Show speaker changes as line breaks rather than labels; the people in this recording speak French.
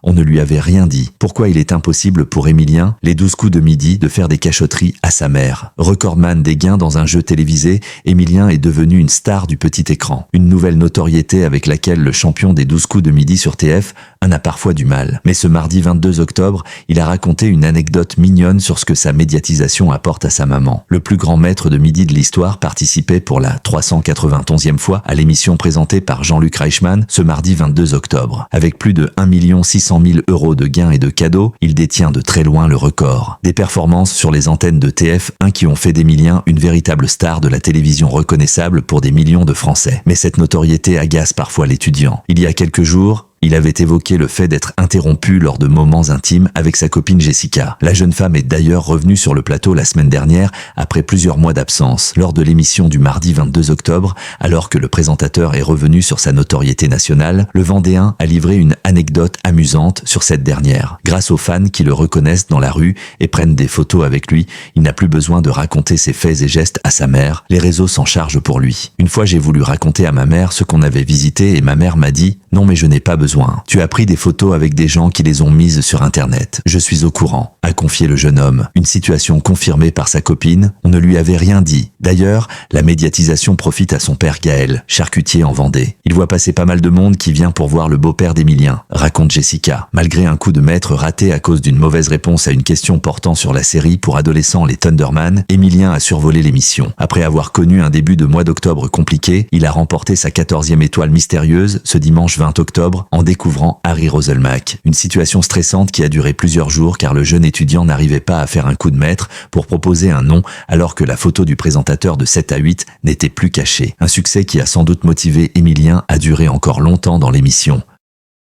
On ne lui avait rien dit. Pourquoi il est impossible pour Émilien, les 12 coups de midi, de faire des cachotteries à sa mère? Recordman des gains dans un jeu télévisé, Émilien est devenu une star du petit écran. Une nouvelle notoriété avec laquelle le champion des 12 coups de midi sur TF en a parfois du mal. Mais ce mardi 22 octobre, il a raconté une anecdote mignonne sur ce que sa médiatisation apporte à sa maman. Le plus grand maître de midi de l'histoire participait pour la 391e fois à l'émission présentée par Jean-Luc Reichmann ce mardi 22 octobre. Avec plus de 1 600 000 € de gains et de cadeaux, il détient de très loin le record. Des performances sur les antennes de TF1 qui ont fait d'Émilien une véritable star de la télévision reconnaissable pour des millions de Français. Mais cette notoriété agace parfois l'étudiant. Il y a quelques jours, il avait évoqué le fait d'être interrompu lors de moments intimes avec sa copine Jessica. La jeune femme est d'ailleurs revenue sur le plateau la semaine dernière après plusieurs mois d'absence, lors de l'émission du mardi 22 octobre, alors que le présentateur est revenu sur sa notoriété nationale. Le Vendéen a livré une anecdote amusante sur cette dernière. Grâce aux fans qui le reconnaissent dans la rue et prennent des photos avec lui, il n'a plus besoin de raconter ses faits et gestes à sa mère. Les réseaux s'en chargent pour lui. Une fois, j'ai voulu raconter à ma mère ce qu'on avait visité et ma mère m'a dit « Non mais je n'ai pas besoin. Tu as pris des photos avec des gens qui les ont mises sur Internet. Je suis au courant », a confié le jeune homme. Une situation confirmée par sa copine. On ne lui avait rien dit. D'ailleurs, la médiatisation profite à son père Gaël, charcutier en Vendée. Il voit passer pas mal de monde qui vient pour voir le beau-père d'Émilien, raconte Jessica. Malgré un coup de maître raté à cause d'une mauvaise réponse à une question portant sur la série pour adolescents Les Thunderman, Émilien a survolé l'émission. Après avoir connu un début de mois d'octobre compliqué, il a remporté sa 14e étoile mystérieuse ce dimanche 20 octobre en découvrant Harry Roselmack. Une situation stressante qui a duré plusieurs jours car le jeune étudiant n'arrivait pas à faire un coup de maître pour proposer un nom alors que la photo du présentateur de 7 à 8 n'était plus cachée. Un succès qui a sans doute motivé Émilien à durer encore longtemps dans l'émission.